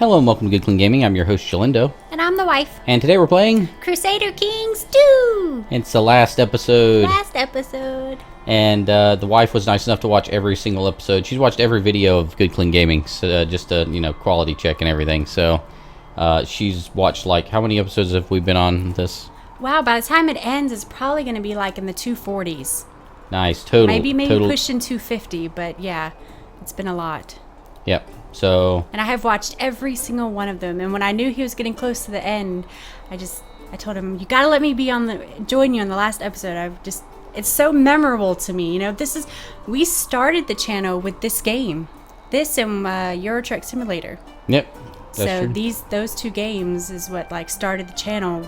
Hello and welcome to Good Clean Gaming. I'm your host, Jalindo. And I'm the wife. And today we're playing Crusader Kings 2! It's the last episode. Last episode. And the wife was nice enough to watch every single episode. She's watched every video of Good Clean Gaming, so, just to, quality check and everything. So she's watched, like, how many episodes have we been on this? Wow, by the time it ends, it's probably going to be like in the 240s. Nice, total. Maybe pushing 250, but yeah, it's been a lot. Yep. So. And I have watched every single one of them. And when I knew he was getting close to the end, I told him, you got to let me join you on the last episode. It's so memorable to me. We started the channel with this game. This and Euro Truck Simulator. Yep. That's true. Those two games is what started the channel,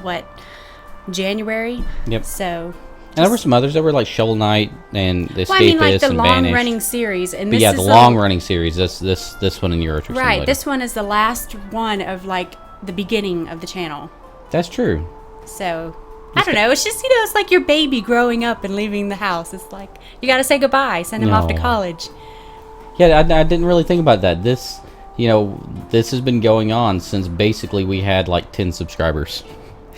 January? Yep. So. And there were some others. There were like Shovel Knight and the Escapist the and Banished. long-running series. And but yeah, the long-running series. This one in Euro Truck Simulator. Right. This one is the last one of the beginning of the channel. That's true. So I don't know. It's just it's like your baby growing up and leaving the house. It's like you got to say goodbye, send him off to college. Yeah, I didn't really think about that. This has been going on since basically we had like 10 subscribers.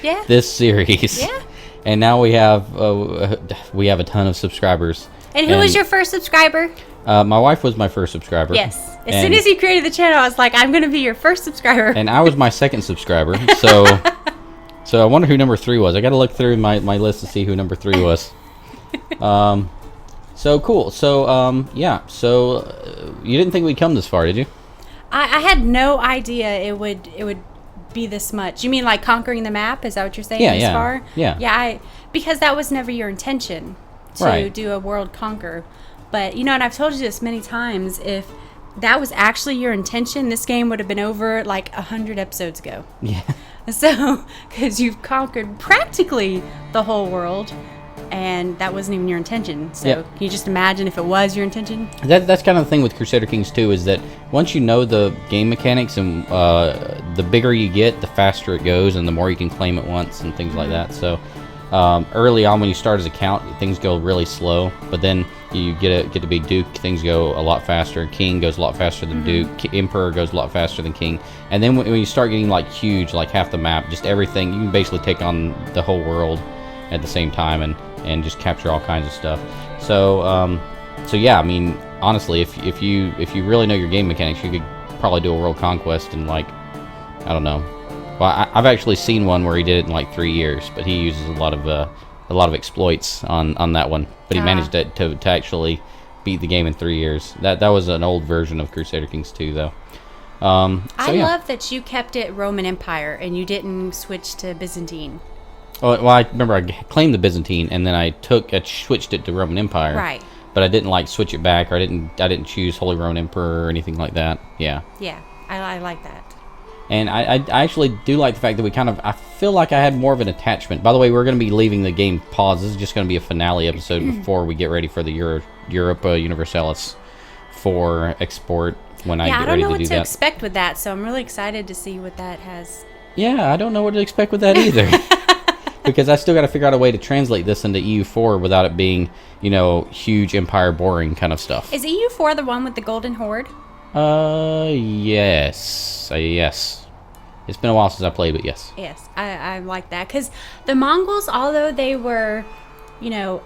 Yeah. This series. Yeah. And now we have a ton of subscribers. And who was your first subscriber? My wife was my first subscriber. Yes. As soon as you created the channel, I was like, I'm going to be your first subscriber. And I was my second subscriber. So so I wonder who number 3 was. I got to look through my list to see who number 3 was. So cool. So yeah. So you didn't think we'd come this far, did you? I had no idea it would be this much. You mean like conquering the map? Is that what you're saying? Yeah, far? Yeah. Yeah, because that was never your intention to do a world conquer. But and I've told you this many times, if that was actually your intention, this game would have been over like 100 episodes ago. Yeah. So, because you've conquered practically the whole world, and that wasn't even your intention. So, Can you just imagine if it was your intention? That's kind of the thing with Crusader Kings 2 is that once you know the game mechanics and the bigger you get, the faster it goes and the more you can claim at once and things like that. So early on when you start as a count, things go really slow, but then you get to be Duke, things go a lot faster. King goes a lot faster than Duke. Emperor goes a lot faster than King. And then when you start getting like huge, like half the map, just everything, you can basically take on the whole world at the same time and just capture all kinds of stuff. So yeah, I mean, honestly, if you really know your game mechanics, you could probably do a world conquest in like, I don't know. Well, I've actually seen one where he did it in like 3 years, but he uses a lot of exploits on that one. But he managed to actually beat the game in 3 years. That was an old version of Crusader Kings 2, though. I love that you kept it Roman Empire and you didn't switch to Byzantine. Well, I remember I claimed the Byzantine, and then I switched it to Roman Empire. Right. But I didn't switch it back, or I didn't choose Holy Roman Emperor or anything like that. Yeah. Yeah, I like that. And I actually do like the fact that I feel like I had more of an attachment. By the way, we're going to be leaving the game paused. This is just going to be a finale episode before we get ready for the Europa Universalis for export when I get ready to do that. I don't know what to expect with that, so I'm really excited to see what that has. Yeah, I don't know what to expect with that either. Because I still got to figure out a way to translate this into EU4 without it being, huge empire boring kind of stuff. Is EU4 the one with the Golden Horde? Yes. Yes. It's been a while since I played, but yes. Yes, I like that. Because the Mongols, although they were,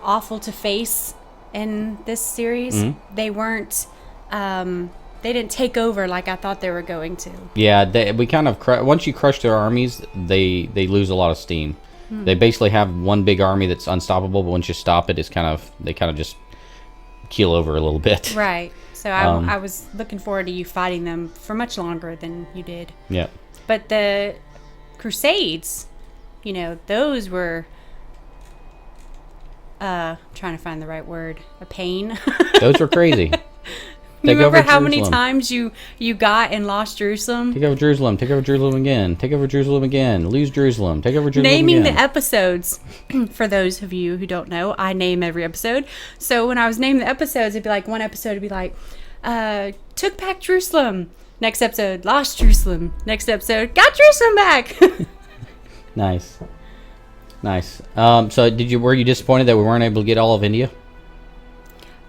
awful to face in this series, they weren't, they didn't take over like I thought they were going to. Yeah, we kind of, once you crush their armies, they lose a lot of steam. They basically have one big army that's unstoppable, but once you stop it, they kind of just keel over a little bit. Right. So I was looking forward to you fighting them for much longer than you did. Yeah. But the Crusades, those were trying to find the right word, a pain. Those were crazy. You remember how many times you got and lost Jerusalem? Take over Jerusalem. Take over Jerusalem again. Take over Jerusalem again. Lose Jerusalem. Take over Jerusalem Naming again. the episodes, for those of you who don't know, I name every episode. So when I was naming the episodes, it'd be like one episode would be like, took back Jerusalem. Next episode, lost Jerusalem. Next episode, got Jerusalem back. Nice. So were you disappointed that we weren't able to get all of India?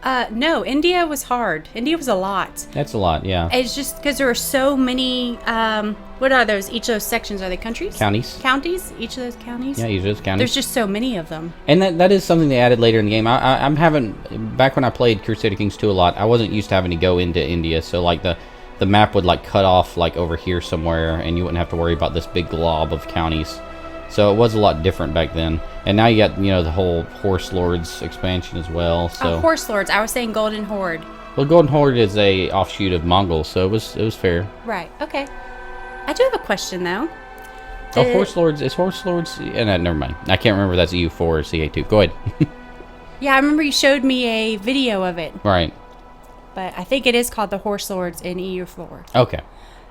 No, India was hard. India was a lot. That's a lot, yeah. It's just because there are so many. What are those? Each of those sections, are they countries? Counties. Counties. Each of those counties. Yeah, each of those counties. There's just so many of them. And that is something they added later in the game. I'm having, back when I played Crusader Kings 2 a lot, I wasn't used to having to go into India, so like the map would like cut off like over here somewhere, and you wouldn't have to worry about this big glob of counties. So it was a lot different back then. And now you got, the whole Horse Lords expansion as well. So Horse Lords. I was saying Golden Horde. Well, Golden Horde is a offshoot of Mongol, so it was fair. Right. Okay. I do have a question though. Horse Lords is Horse Lords. Never mind. I can't remember if that's EU4 or CA2. Go ahead. Yeah, I remember you showed me a video of it. Right. But I think it is called the Horse Lords in EU4. Okay.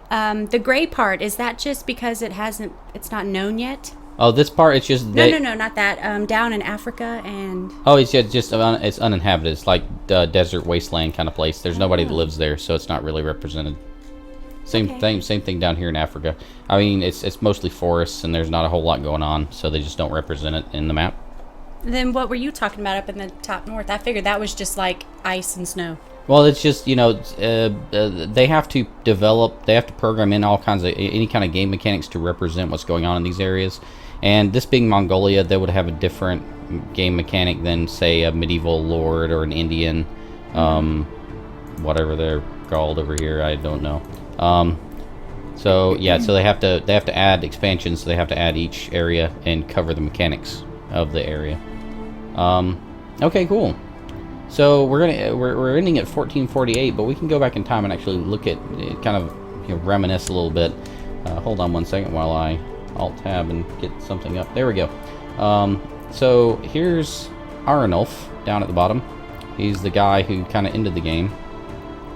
The gray part, is that just because it's not known yet? Oh, this part, it's just... No, not that. Down in Africa and... Oh, it's just it's uninhabited. It's like the desert wasteland kind of place. There's nobody that lives there, so it's not really represented. Same thing down here in Africa. I mean, it's mostly forests, and there's not a whole lot going on, so they just don't represent it in the map. Then what were you talking about up in the top north? I figured that was just like ice and snow. Well, it's just, they have to program in all kinds of, any kind of game mechanics to represent what's going on in these areas. And this being Mongolia, they would have a different game mechanic than, say, a medieval lord or an Indian, whatever they're called over here, I don't know. So they have to add expansions, so they have to add each area and cover the mechanics of the area. Okay, cool. So we're ending at 1448, but we can go back in time and actually look at, kind of reminisce a little bit. Hold on one second while I Alt-Tab and get something up. There we go. So here's Aranulf down at the bottom. He's the guy who kind of ended the game.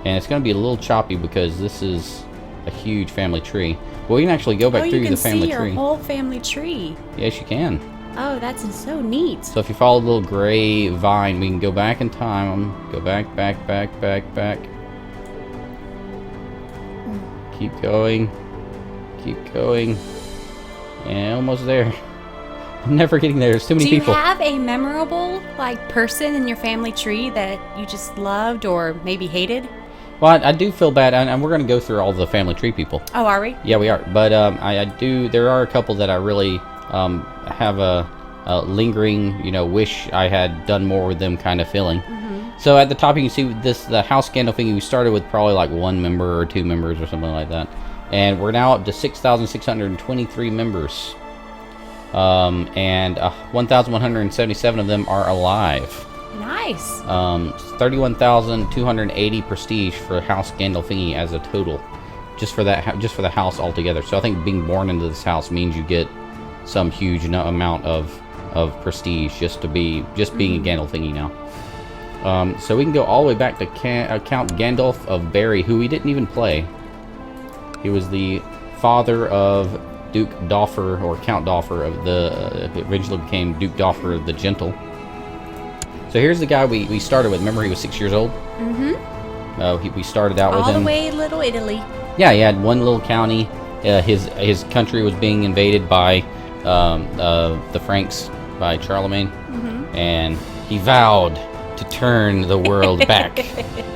And it's going to be a little choppy because this is a huge family tree. Well, you can actually go back through the family tree. You can see your whole family tree. Yes, you can. Oh, that's so neat. So if you follow the little gray vine, we can go back in time. Go back. Keep going. And almost there. I'm never getting there. There's too many people. Do you have a memorable person in your family tree that you just loved or maybe hated? Well, I do feel bad, and we're going to go through all the family tree people. Oh, are we? Yeah, we are. But I do. There are a couple that I really have a lingering, wish I had done more with them kind of feeling. Mm-hmm. So at the top, you can see the House Gandalfini. We started with probably like 1 member or 2 members or something like that. And we're now up to 6,623 members. And 1,177 of them are alive. Nice. 31,280 prestige for House Gandalfini as a total, just for the house altogether. So I think being born into this house means you get some huge amount of prestige just being a Gandalfini now. So we can go all the way back to Count Gandalf of Barry, who we didn't even play. He was the father of Duke Doffer, or Count Doffer, of the eventually became Duke Doffer the Gentle. So here's the guy we started with. Remember, he was 6 years old? Mm-hmm. We started out with him. All the way Little Italy. Yeah, he had one little county. His country was being invaded by the Franks, by Charlemagne. Mm-hmm. And he vowed to turn the world back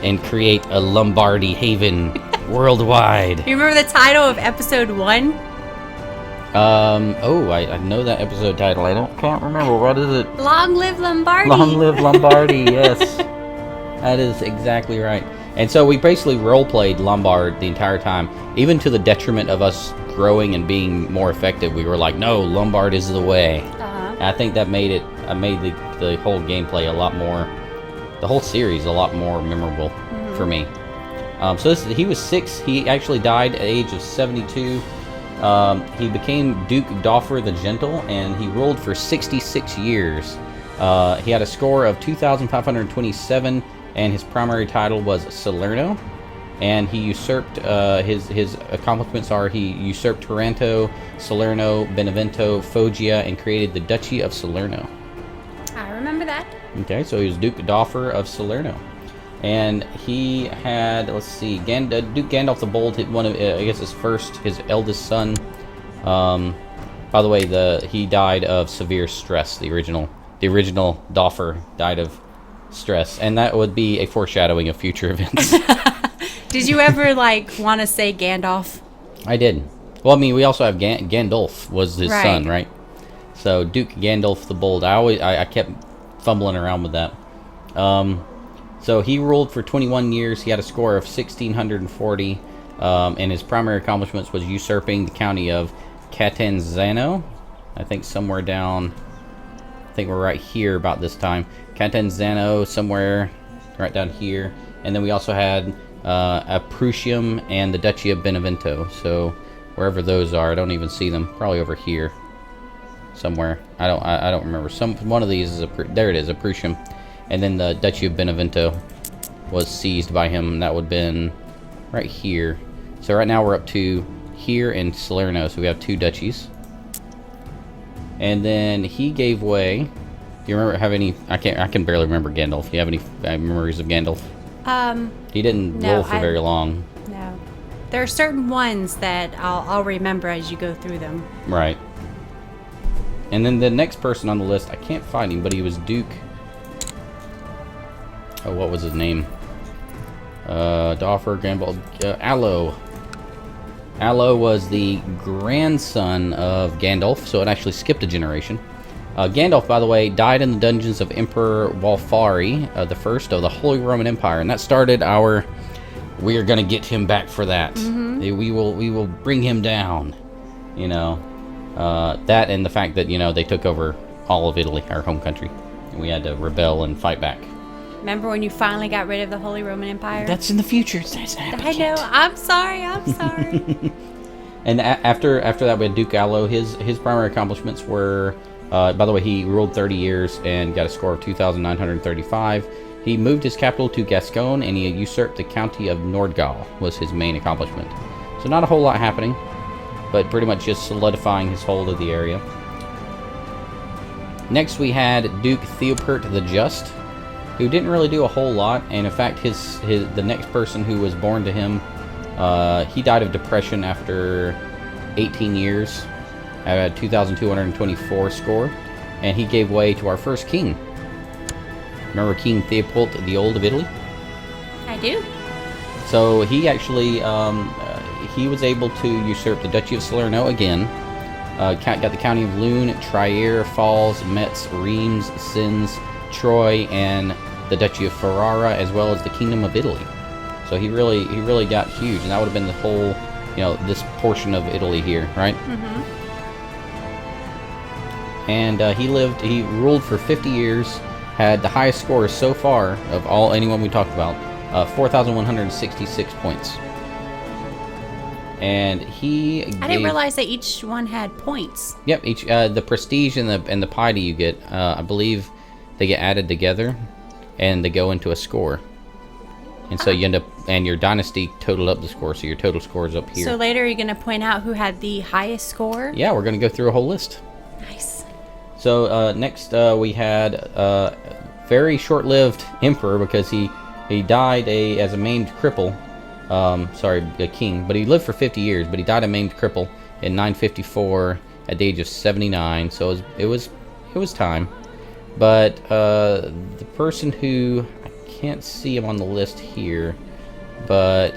and create a Lombardy haven worldwide. You remember the title of episode 1? I know that episode title. Can't remember. What is it? Long Live Lombardy. Long Live Lombardy, yes. That is exactly right. And so we basically role-played Lombard the entire time, even to the detriment of us growing and being more effective. We were like, no, Lombard is the way. And I think that made the whole gameplay a lot more, the whole series a lot more memorable for me. So he was 6. He actually died at the age of 72. He became Duke Doffer the Gentle, and he ruled for 66 years. He had a score of 2,527, and his primary title was Salerno. And he usurped, his accomplishments are, he usurped Taranto, Salerno, Benevento, Foggia, and created the Duchy of Salerno. I remember that. Okay, so he was Duke Doffer of Salerno. And he had, let's see, Duke Gandalf the Bold hit one of, his eldest son. By the way, he died of severe stress. The original Doffer died of stress, and that would be a foreshadowing of future events. Did you ever like want to say Gandalf? I did. Well, I mean, we also have Gandalf was his Right. son, right? So Duke Gandalf the Bold. I kept fumbling around with that. So he ruled for 21 years. He had a score of 1,640, and his primary accomplishments was usurping the county of Catanzaro. I think somewhere down. I think we're right here about this time. Catanzaro, somewhere right down here, and then we also had Aprusium and the Duchy of Benevento. So wherever those are, I don't even see them. Probably over here somewhere. I don't remember. One of these is there. It is Aprusium, and then the Duchy of Benevento was seized by him. And that would have been right here. So right now we're up to here in Salerno. So we have 2 duchies, and then he gave way. Do you remember have any? I can barely remember Gandalf. Do you have any memories of Gandalf? He didn't No, rule for very long. No. There are certain ones that I'll remember as you go through them. Right. And then the next person on the list, I can't find him, but he was Duke. Oh, what was his name? Doffer, Gambald, Allo. Allo was the grandson of Gandalf, so it actually skipped a generation. Gandalf, by the way, died in the dungeons of Emperor Walfari, the first of the Holy Roman Empire, and that started our. We are going to get him back for that. We will bring him down. You know, that and the fact that they took over all of Italy, our home country, and we had to rebel and fight back. Remember when you finally got rid of the Holy Roman Empire? That's in the future. That's happened. I know. I'm sorry. And after that, we had Duke Allo. His primary accomplishments were. By the way, he ruled 30 years and got a score of 2,935. He moved his capital to Gascon, and he usurped the county of Nordgau, was his main accomplishment. So not a whole lot happening, but pretty much just solidifying his hold of the area. Next, we had Duke Theopert the Just, who didn't really do a whole lot, and in fact, the next person who was born to him, he died of depression after 18 years. Had a 2,224 score, and he gave way to our first king. Remember King Theopold the Old of Italy? I do. So he actually he was able to usurp the Duchy of Salerno again. Got the county of Lune, Trier, Falls, Metz, Reims, Sens, Troy, and the Duchy of Ferrara, as well as the Kingdom of Italy. So he really got huge, and that would have been the whole, this portion of Italy here, right? Mm-hmm. And he ruled for 50 years, had the highest score so far of anyone we talked about, 4,166 points. And I didn't realize that each one had points. Yep, each the prestige and the piety you get, I believe they get added together, and they go into a score. And so you end up, and your dynasty totaled up the score, so your total score is up here. So later you're going to point out who had the highest score? Yeah, we're going to go through a whole list. Nice. So next we had a very short-lived emperor, because he died as a maimed cripple. A king, but he lived for 50 years, but he died a maimed cripple in 954 at the age of 79. So it was time. But the person who, I can't see him on the list here, but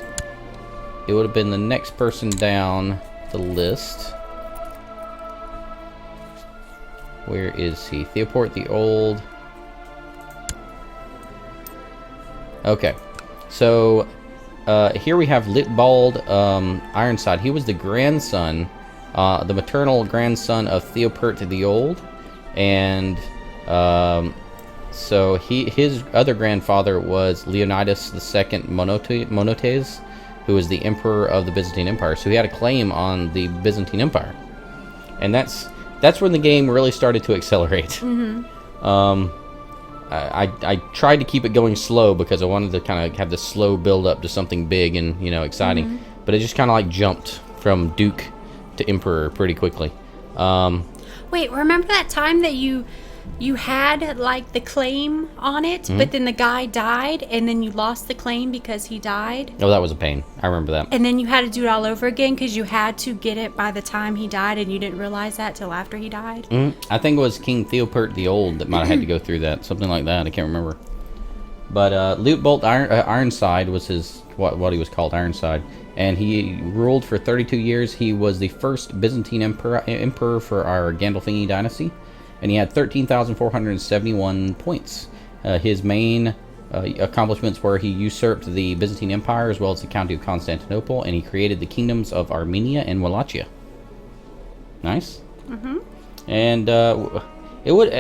it would have been the next person down the list. Where is he? Theoport the Old. Okay, so here we have Litbald Ironside. He was the grandson, the maternal grandson of Theopert the Old, and so his other grandfather was Leonidas II Monotes, who was the emperor of the Byzantine Empire. So he had a claim on the Byzantine Empire, and that's when the game really started to accelerate. Mm-hmm. I tried to keep it going slow because I wanted to kind of have this slow build up to something big and exciting, mm-hmm. But it just kind of like jumped from Duke to Emperor pretty quickly. Wait, remember that time that you had like the claim on it, mm-hmm. But then the guy died, and then you lost the claim because he died? Oh, that was a pain. I remember that. And then you had to do it all over again because you had to get it by the time he died, and you didn't realize that till after he died? Mm-hmm. I think it was King Theopert the Old that might have had to go through that. Something like that. I can't remember. But Luitpold Ironside was his what he was called, Ironside, and he ruled for 32 years. He was the first Byzantine emperor for our Gandolfini dynasty, and he had 13,471 points. His main accomplishments were he usurped the Byzantine Empire as well as the County of Constantinople, and he created the kingdoms of Armenia and Wallachia. Nice. Mm-hmm. And it would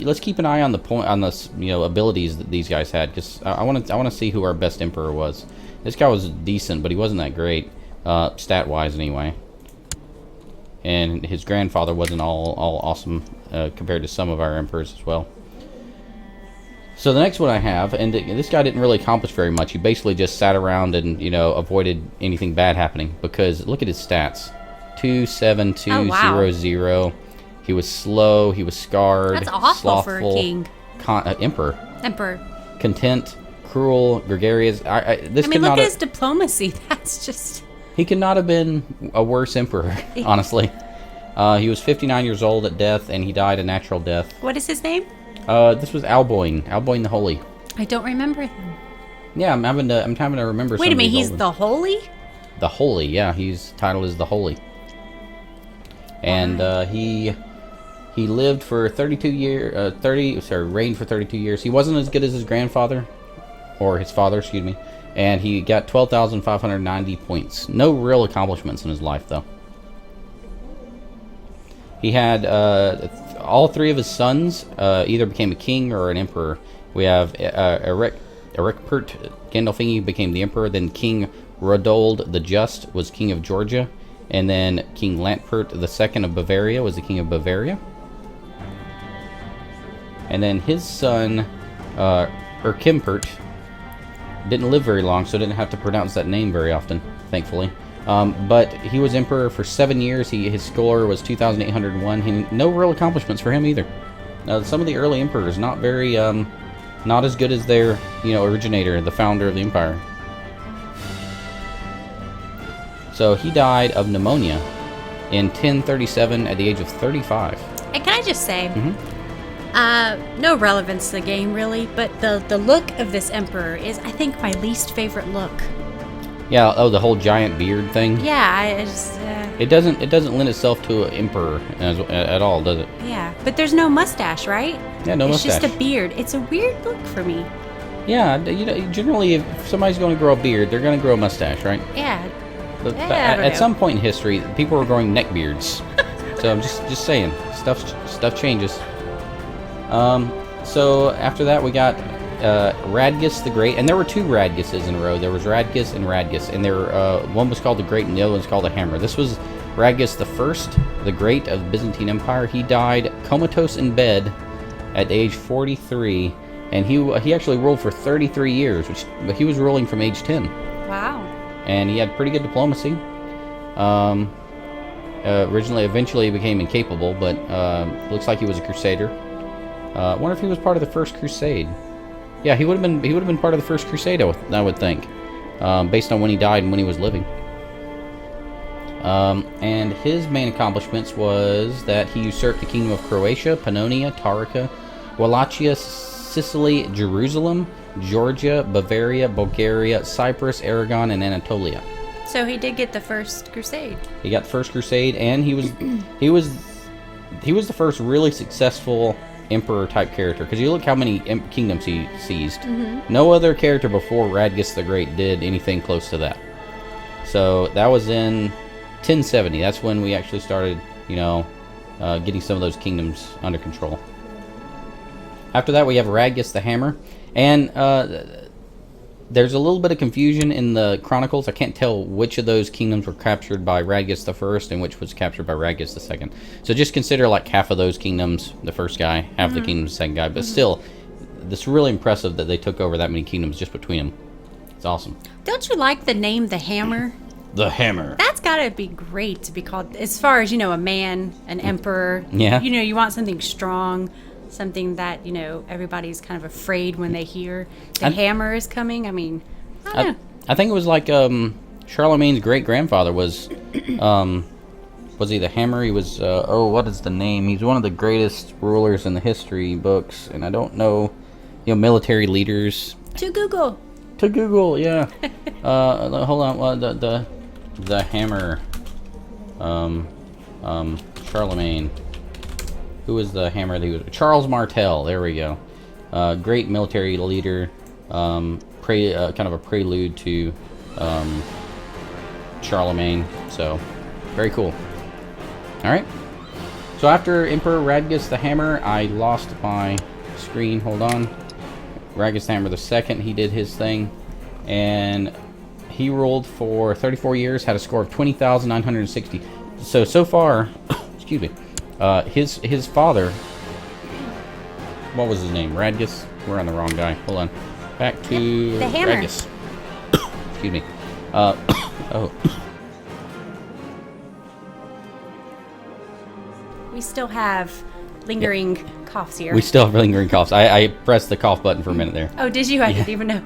let's keep an eye on the abilities that these guys had, because I want to see who our best emperor was. This guy was decent, but he wasn't that great stat wise anyway. And his grandfather wasn't all awesome compared to some of our emperors as well. So the next one I have, and this guy didn't really accomplish very much. He basically just sat around and avoided anything bad happening, because look at his stats: 27200. He was slow. He was scarred. That's awful slothful, for a king. Emperor. Content, cruel, gregarious. Look at his diplomacy. That's just... He could not have been a worse emperor, honestly. He was 59 years old at death, and he died a natural death. What is his name? This was Alboin the Holy. I don't remember him. Yeah, I'm having to remember. Wait a minute, he's the Holy? The Holy, yeah. His title is the Holy. And he lived for 32 years. Reigned for 32 years. He wasn't as good as his grandfather, or his father, excuse me. And he got 12,590 points. No real accomplishments in his life, though. He had all three of his sons either became a king or an emperor. We have Erekpert Gandolfini became the emperor. Then King Rodold the Just was king of Georgia. And then King Lantpert II of Bavaria was the king of Bavaria. And then his son, Erkimpert, didn't live very long, so didn't have to pronounce that name very often, thankfully. But he was emperor for 7 years. His score was 2,801. No real accomplishments for him either. Some of the early emperors, not as good as their originator, the founder of the empire. So he died of pneumonia in 1037 at the age of 35. And can I just say, no relevance to the game really, but the look of this emperor is, I think, my least favorite look. Yeah. Oh, the whole giant beard thing. Yeah, I just. It doesn't lend itself to an emperor at all, does it? Yeah, but there's no mustache, right? Yeah, no mustache. It's just a beard. It's a weird look for me. Yeah, generally, if somebody's going to grow a beard, they're going to grow a mustache, right? Yeah. But at some point in history, people were growing neck beards. So I'm just saying, stuff changes. So after that, we got Radgus the Great, and there were two Radguses in a row. There was Radgus and Radgus, and one was called the Great, and the other one was called the Hammer. This was Radgus the First, the Great of the Byzantine Empire. He died comatose in bed at age 43, and he actually ruled for 33 years, but he was ruling from age 10. Wow. And he had pretty good diplomacy. Eventually he became incapable, but looks like he was a crusader. I wonder if he was part of the First Crusade. Yeah, he would have been part of the First Crusade, I would think, based on when he died and when he was living. And his main accomplishments was that he usurped the kingdom of Croatia, Pannonia, Taurica, Wallachia, Sicily, Jerusalem, Georgia, Bavaria, Bulgaria, Cyprus, Aragon, and Anatolia. So he did get the First Crusade. He got the First Crusade, and he was the first really successful emperor type character, because you look how many kingdoms he seized. Mm-hmm. No other character before Radgus the Great did anything close to that. So that was in 1070. That's when we actually started, getting some of those kingdoms under control. After that, we have Radgus the Hammer, and there's a little bit of confusion in the chronicles. I can't tell which of those kingdoms were captured by Radgus the First and which was captured by Radgus the Second. So just consider like half of those kingdoms the first guy, half the kingdoms the second guy. But still, it's really impressive that they took over that many kingdoms just between them. It's awesome. Don't you like the name the Hammer? The Hammer. That's got to be great to be called, as far as, a man, an emperor. Yeah. You want something strong. Something that, everybody's kind of afraid when they hear the hammer is coming. I mean, I don't know. I think it was like Charlemagne's great-grandfather was he the Hammer? He was, what is the name? He's one of the greatest rulers in the history books, and I don't know military leaders. To Google. To Google, yeah. Hold on. The hammer. Charlemagne. Who was the hammer that he was? Charles Martel. There we go. Great military leader. Kind of a prelude to Charlemagne. So, very cool. All right. So after Emperor Radagast the Hammer, I lost my screen. Hold on. Radagast the Hammer II, he did his thing, and he ruled for 34 years, had a score of 20,960. So far, excuse me, his father, what was his name? Radagast? We're on the wrong guy. Hold on. Back to the Hammer. Radagast. Excuse me. Oh. We still have lingering coughs here. We still have lingering coughs. I pressed the cough button for a minute there. Oh, did you? I didn't even know.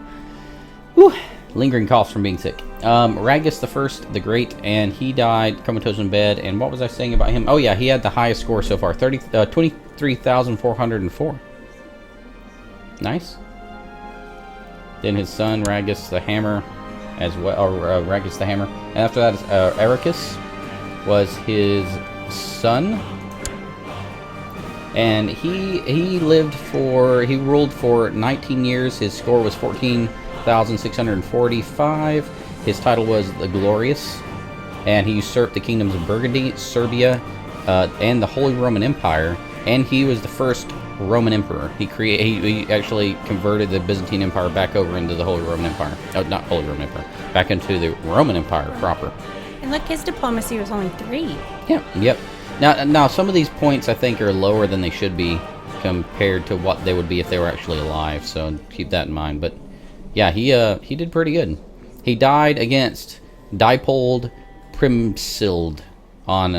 Whew. Lingering coughs from being sick. Radagast I the Great, and he died comatose in bed. And what was I saying about him? Oh yeah, he had the highest score so far, 23,404. Nice. Then his son Radagast the Hammer, as well, or Radagast the Hammer. And after that, Ericus was his son. And he ruled for 19 years. His score was 14,645. His title was the Glorious, and he usurped the kingdoms of Burgundy, Serbia, and the Holy Roman Empire. And he was the first Roman emperor. He actually converted the Byzantine Empire back over into the Holy Roman Empire. Oh, not Holy Roman Empire, back into the Roman Empire proper. And look, his diplomacy was only 3. Yeah. Yep. Now, some of these points I think are lower than they should be compared to what they would be if they were actually alive. So keep that in mind. But yeah, he did pretty good. He died against Diepold Primsild on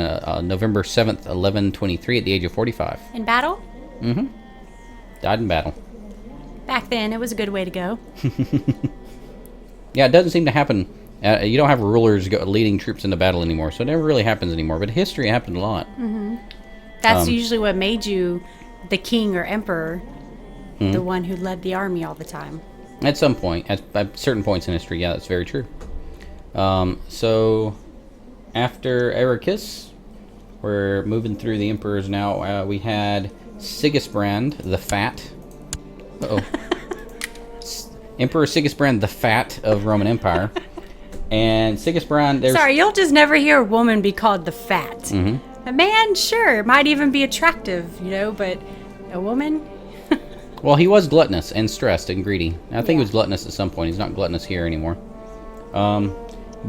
November 7th, 1123, at the age of 45. In battle? Mm-hmm. Died in battle. Back then, it was a good way to go. Yeah, it doesn't seem to happen. You don't have rulers leading troops into battle anymore, so it never really happens anymore. But history happened a lot. Mm-hmm. That's usually what made you the king or emperor, the one who led the army all the time. At some point, at certain points in history, yeah, that's very true. So, after Ericus, we're moving through the emperors now. We had Sigisbrand the Fat. Uh-oh. Emperor Sigisbrand the Fat of Roman Empire. And Sigisbrand... Sorry, you'll just never hear a woman be called the Fat. Mm-hmm. A man, sure, might even be attractive, but a woman... Well, he was gluttonous and stressed and greedy. I think he was gluttonous at some point. He's not gluttonous here anymore. But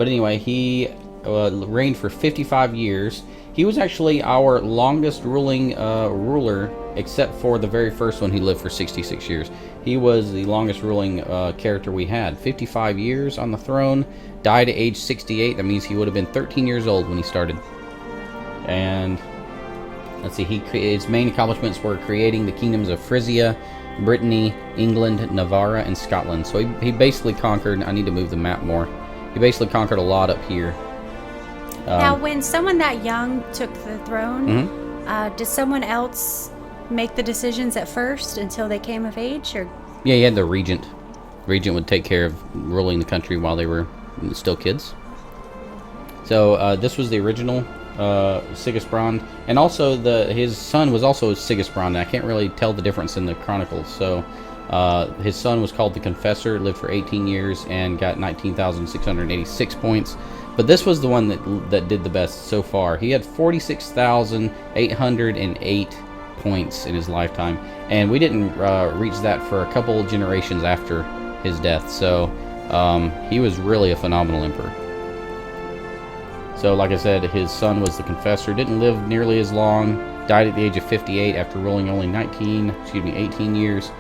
anyway, he reigned for 55 years. He was actually our longest ruling ruler, except for the very first one. He lived for 66 years. He was the longest ruling character we had. 55 years on the throne. Died at age 68. That means he would have been 13 years old when he started. And let's see, his main accomplishments were creating the kingdoms of Frisia, Brittany, England, Navarre, and Scotland. So he basically conquered... I need to move the map more. He basically conquered a lot up here. Now, when someone that young took the throne, did someone else make the decisions at first until they came of age? Or? Yeah, you had the regent. Regent would take care of ruling the country while they were still kids. So this was the original Sigisbrand, and also his son was also Sigisbrand. I can't really tell the difference in the chronicles. So his son was called the Confessor, lived for 18 years, and got 19,686 points. But this was the one that did the best so far. He had 46,808 points in his lifetime, and we didn't reach that for a couple generations after his death. So he was really a phenomenal emperor. So like I said, his son was the Confessor, didn't live nearly as long, died at the age of 58 after ruling only 18 years.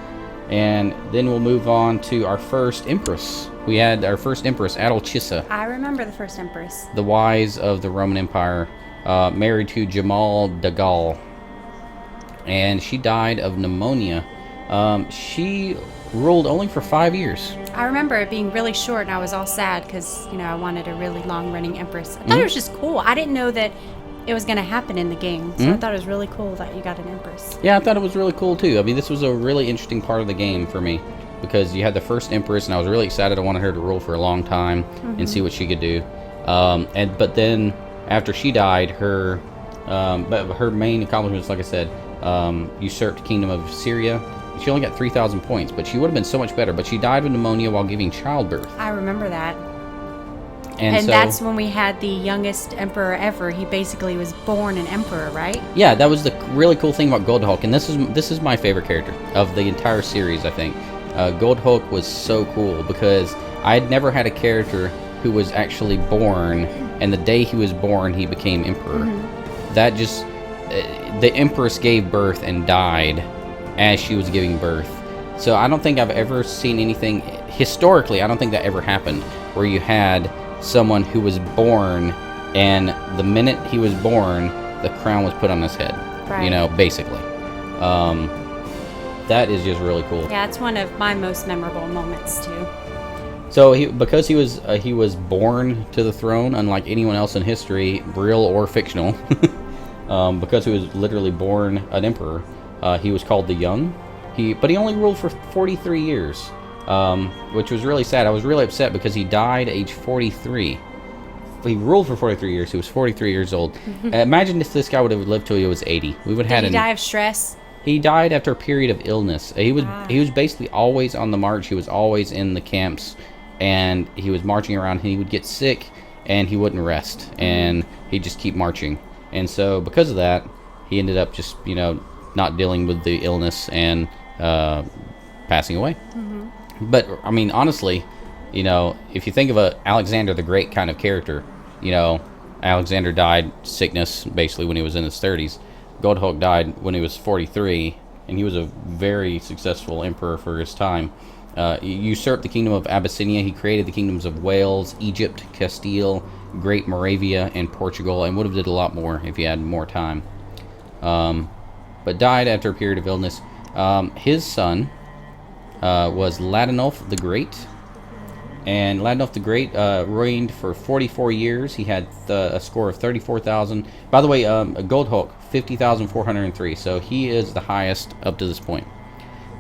And then we'll move on to our first empress. We had our first empress, Adalchisa. I remember the first empress. The wise of the Roman Empire, married to Jamal Dagal. And she died of pneumonia. She ruled only for 5 years. I remember it being really short, and I was all sad because, I wanted a really long-running empress. I thought it was just cool. I didn't know that it was going to happen in the game. So I thought it was really cool that you got an Empress. Yeah, I thought it was really cool too. I mean, this was a really interesting part of the game for me because you had the first Empress, and I was really excited. I wanted her to rule for a long time and see what she could do. But then after she died, her main accomplishments, like I said, usurped Kingdom of Syria. She only got 3,000 points, but she would have been so much better. But she died of pneumonia while giving childbirth. I remember that. And so, that's when we had the youngest emperor ever. He basically was born an emperor, right? Yeah, that was the really cool thing about Gold Hulk, and this is my favorite character of the entire series. I think Gold Hulk was so cool because I had never had a character who was actually born, and the day he was born, he became emperor. That just the Empress gave birth and died as she was giving birth. So I don't think I've ever seen anything historically. I don't think that ever happened where you had someone who was born, and the minute he was born, the crown was put on his head. Right. You know, basically. That is just really cool. Yeah, it's one of my most memorable moments too. So because he was born to the throne, unlike anyone else in history, real or fictional, because he was literally born an emperor, he was called the Young. But he only ruled for 43 years. Which was really sad. I was really upset because he died at age 43. He ruled for 43 years. He was 43 years old. Imagine if this guy would have lived till he was 80. We would have had Did he die of stress? He died after a period of illness. He was basically always on the march. He was always in the camps, and he was marching around. And he would get sick, and he wouldn't rest, and he'd just keep marching. And so because of that, he ended up just not dealing with the illness and passing away. But I mean, honestly, if you think of a Alexander the Great kind of character, Alexander died sickness basically when he was in his 30s. Gold Hulk died when he was 43, and he was a very successful emperor for his time. He usurped the kingdom of Abyssinia. He created the kingdoms of Wales, Egypt, Castile, Great Moravia, and Portugal, and would have did a lot more if he had more time. But died after a period of illness. His son was Ladinulf the Great, and Ladinulf the Great reigned for 44 years. He had a score of 34,000. By the way, Gold Hulk 50,403. So he is the highest up to this point.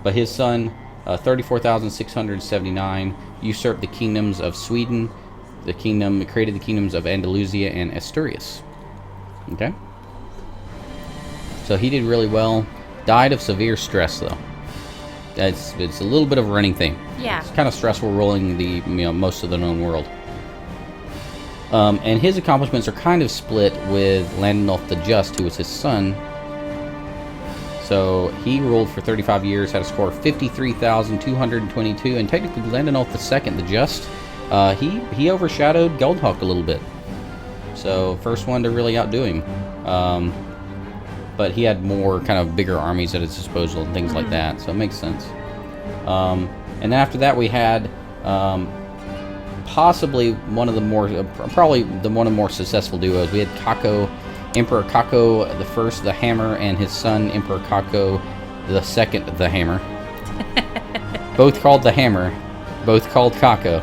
But his son, 34,679, usurped the kingdoms of Sweden. Created the kingdoms of Andalusia and Asturias. Okay. So he did really well. Died of severe stress though. It's a little bit of a running thing. Yeah. It's kind of stressful ruling the most of the known world. And his accomplishments are kind of split with Ladinulf the Just, who was his son. So he ruled for 35 years, had a score of 53,222, and technically Ladinulf II the Just, he overshadowed Gold Hulk a little bit. So first one to really outdo him. But he had more kind of bigger armies at his disposal and things like that, so it makes sense. And then after that we had possibly one of the more, probably one of the more successful duos. We had Emperor Kako the First, the Hammer, and his son Emperor Kako the Second, the Hammer. Both called the Hammer, both called Kako.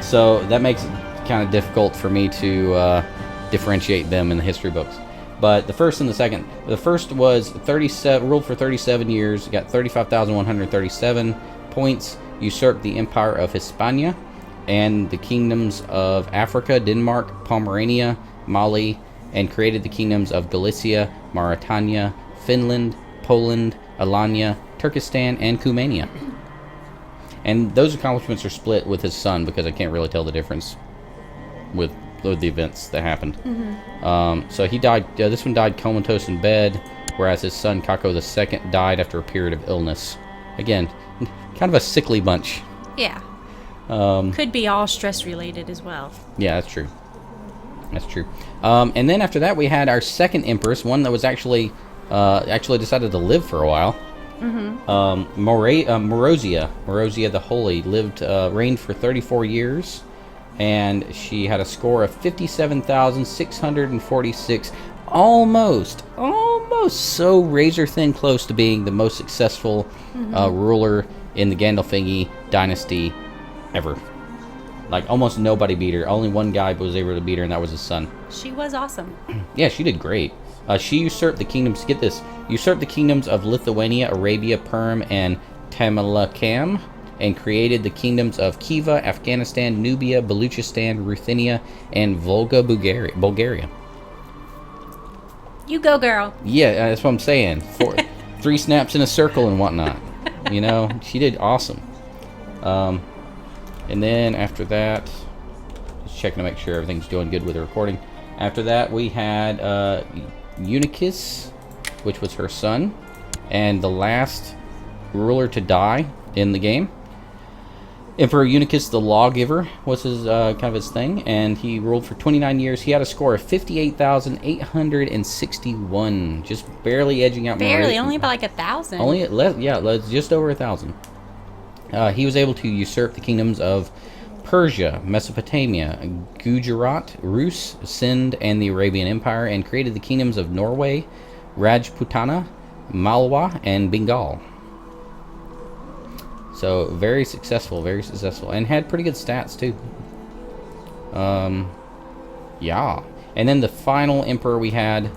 So that makes it kind of difficult for me to differentiate them in the history books. But the first and the second, the first was ruled for 37 years, got 35,137 points, usurped the Empire of Hispania and the kingdoms of Africa, Denmark, Pomerania, Mali, and created the kingdoms of Galicia, Mauritania, Finland, Poland, Alania, Turkestan, and Cumania. And those accomplishments are split with his son because I can't really tell the difference with the events that happened. So he died. This one died comatose in bed, whereas his son Kako II died after a period of illness. Again, kind of a sickly bunch. Yeah. Could be all stress related as well. Yeah, that's true. That's true. And then after that, we had our second empress, one that was actually decided to live for a while. Marozia the Holy reigned for 34 years. And she had a score of 57,646, almost so razor thin close to being the most successful ruler in the Gandolfingi dynasty ever. Like, almost nobody beat her. Only one guy was able to beat her, and that was his son. She was awesome. Yeah, she did great. She usurped the kingdoms, get this, usurped the kingdoms of Lithuania, Arabia, Perm, and Tamalakam, and created the kingdoms of Khiva, Afghanistan, Nubia, Baluchistan, Ruthenia, and Volga, Bulgaria. You go, girl. Yeah, that's what I'm saying. 3 snaps in a circle and whatnot. You know, she did awesome. And then after that, just checking to make sure everything's doing good with the recording. After that, we had Eunuchus, which was her son, and the last ruler to die in the game. Emperor Eunuchus the Lawgiver was his kind of his thing, and he ruled for 29 years. He had a score of 58,861, just barely edging out. Barely, only about like 1,000. Only just over 1,000. He was able to usurp the kingdoms of Persia, Mesopotamia, Gujarat, Rus, Sind, and the Arabian Empire, and created the kingdoms of Norway, Rajputana, Malwa, and Bengal. So very successful, and had pretty good stats too. Yeah. And then the final emperor we had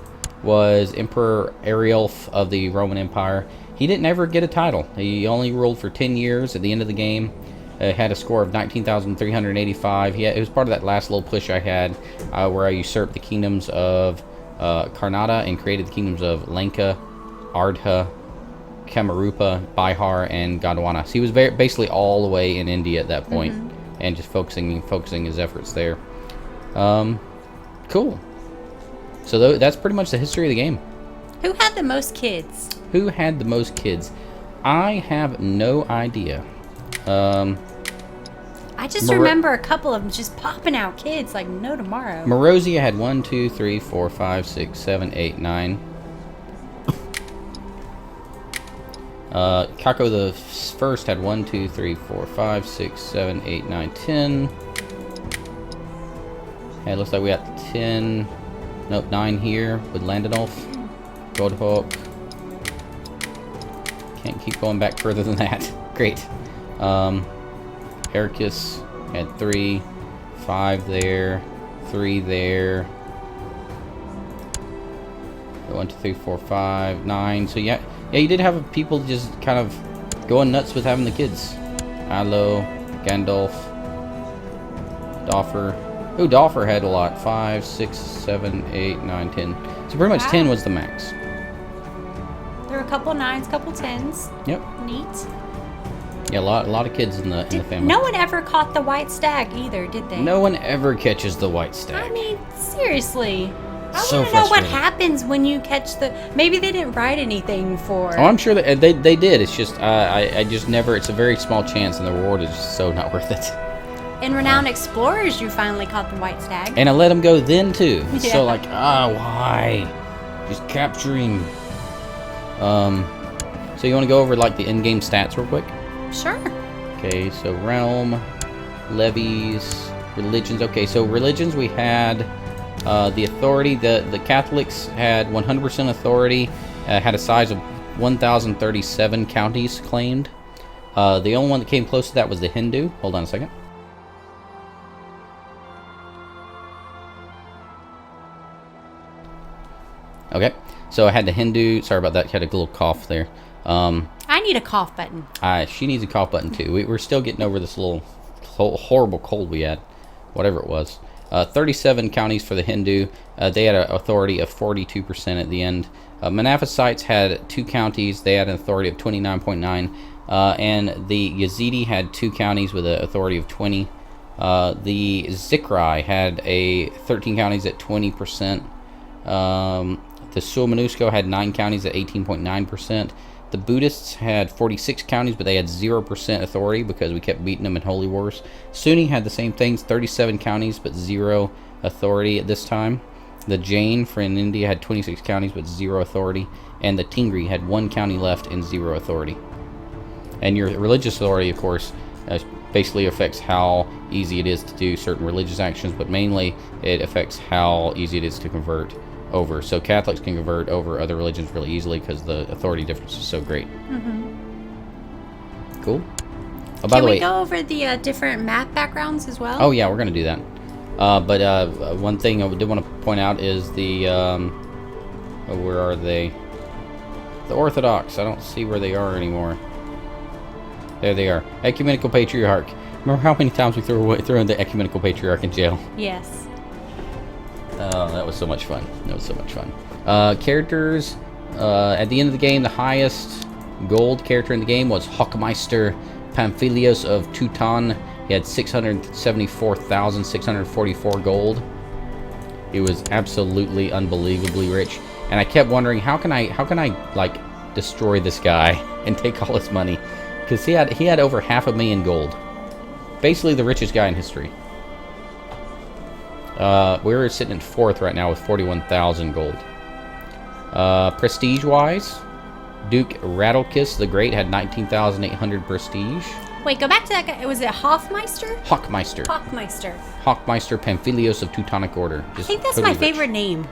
was Emperor Ariulf of the Roman Empire. He didn't ever get a title. He only ruled for 10 years. At the end of the game, had a score of 19,385. It was part of that last little push I had, where I usurped the kingdoms of Karnataka and created the kingdoms of Lanka, Ardha, Kamarupa, Bihar, and Gondwana. So he was basically all the way in India at that point, and just focusing his efforts there. Cool. So that's pretty much the history of the game. Who had the most kids? Who had the most kids? I have no idea. I just remember a couple of them just popping out kids like no tomorrow. Marozia had 1, 2, 3, 4, 5, 6, 7, 8, 9. Kako the First had 1, 2, 3, 4, 5, 6, 7, 8, 9, 10. And it looks like we got 10. Nope, 9 here with Landonolf. Goldhawk. Can't keep going back further than that. Great. Ericus had 3. 5 there. 3 there. 1, 2, 3, 4, 5, 9. So yeah, you did have people just kind of going nuts with having the kids. Alo, Gandalf, Doffer. Oh, Doffer had a lot. 5, 6, 7, 8, 9, 10. So pretty much 10 was the max. There were a couple 9s, couple 10s. Yep. Neat. Yeah, a lot of kids in the family. No one ever caught the white stag either, did they? No one ever catches the white stag. I mean, seriously. I So want to know what frustrating. happens when you catch the... Maybe they didn't write anything for... Oh, I'm sure that they did. It's just, I just never... It's a very small chance, and the reward is just so not worth it. In Renowned Explorers, you finally caught the white stag. And I let him go then, too. Yeah. So, like, why? Just capture him. So you want to go over, like, the in-game stats real quick? Sure. Okay, so realm, levies, religions. Okay, so religions we had the authority. The Catholics had 100% authority. Had a size of 1,037 counties claimed. The only one that came close to that was the Hindu. Hold on a second. Okay, so I had the Hindu. Sorry about that. Had a little cough there. I need a cough button. She needs a cough button too. We're still getting over this little horrible cold we had, whatever it was. 37 counties for the Hindu. They had an authority of 42% at the end. Monophysites had 2 counties. They had an authority of 29.9. And the Yazidi had 2 counties with an authority of 20. The Zikrai had 13 counties at 20%. The Sulmanusko had 9 counties at 18.9%. The Buddhists had 46 counties, but they had 0% authority because we kept beating them in Holy Wars. Sunni had the same things, 37 counties, but 0 authority at this time. The Jain in India had 26 counties, but 0 authority. And the Tingri had 1 county left and 0 authority. And your religious authority, of course, basically affects how easy it is to do certain religious actions, but mainly it affects how easy it is to convert over. So Catholics can convert over other religions really easily because the authority difference is so great. Mm-hmm. Cool. Oh, by Can the we way, go over the different map backgrounds as well? oh yeah, we're gonna do that. But one thing I did want to point out is the where are they? The Orthodox. I don't see where they are anymore. There they are. Ecumenical Patriarch. Remember how many times we threw in the Ecumenical Patriarch in jail? Yes. Oh, that was so much fun. That was so much fun. Characters. At the end of the game, the highest gold character in the game was Hochmeister Pamphilios of Teuton. He had 674,644 gold. He was absolutely unbelievably rich. And I kept wondering, how can I like destroy this guy and take all his money? Because he had over 500,000 gold. Basically the richest guy in history. We're sitting at 4th right now with 41,000 gold. Prestige-wise, Duke Radocus the Great had 19,800 prestige. Wait, go back to that guy. Was it Hoffmeister? Hochmeister. Hochmeister. Hochmeister Pamphilios of Teutonic Order. I think that's my favorite name.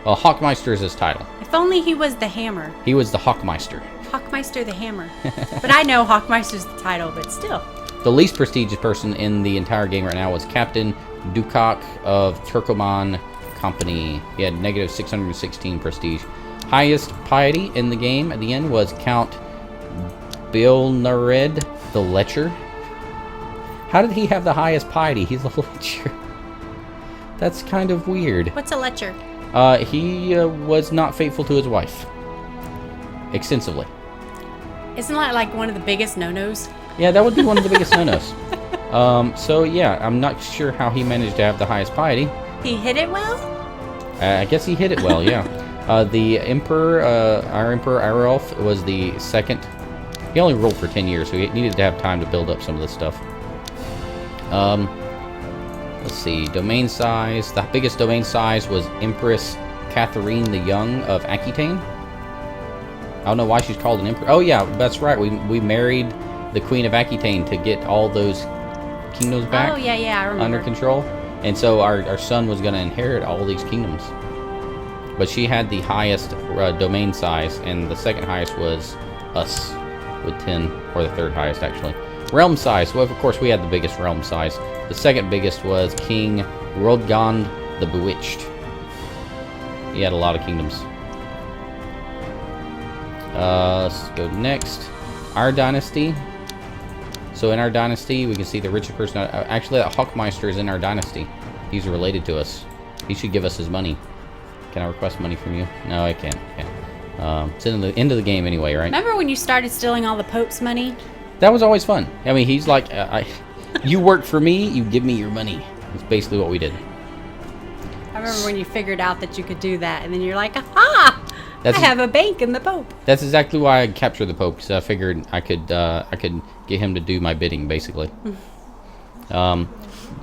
Well, Hochmeister is his title. If only he was the hammer. He was the Hochmeister. Hochmeister the hammer. But I know Hochmeister's the title, but still. The least prestigious person in the entire game right now was Captain Dukak of Turkoman Company. He had negative 616 prestige. Highest piety in the game at the end was Count Bilnared the Lecher. How did he have the highest piety? He's a lecher. That's kind of weird. What's a lecher? He was not faithful to his wife. Extensively. Isn't that like one of the biggest no-nos? Yeah, that would be one of the biggest no-nos. So yeah, I'm not sure how he managed to have the highest piety. He hit it well? I guess he hit it well, yeah. The Emperor, our Emperor Arulf was the second. He only ruled for 10 years, so he needed to have time to build up some of this stuff. Let's see, domain size. The biggest domain size was Empress Catherine the Young of Aquitaine. I don't know why she's called an emperor. Oh yeah, that's right. We married the Queen of Aquitaine to get all those kingdoms back. Oh yeah, I remember. Under control. And so our son was going to inherit all these kingdoms. But she had the highest domain size, and the second highest was us with 10, or the third highest actually. Realm size. Well, of course, we had the biggest realm size. The second biggest was King Rodgond the Bewitched. He had a lot of kingdoms. Let's go next. Our dynasty. So in our dynasty, we can see the richest person. Actually, that Hochmeister is in our dynasty. He's related to us. He should give us his money. Can I request money from you? No, I can't. It's in the end of the game anyway, right? Remember when you started stealing all the Pope's money? That was always fun. I mean, he's like, you work for me, you give me your money. That's basically what we did. I remember when you figured out that you could do that, and then you're like, aha! I have a bank in the Pope. That's exactly why I captured the Pope, because I figured I could get him to do my bidding, basically.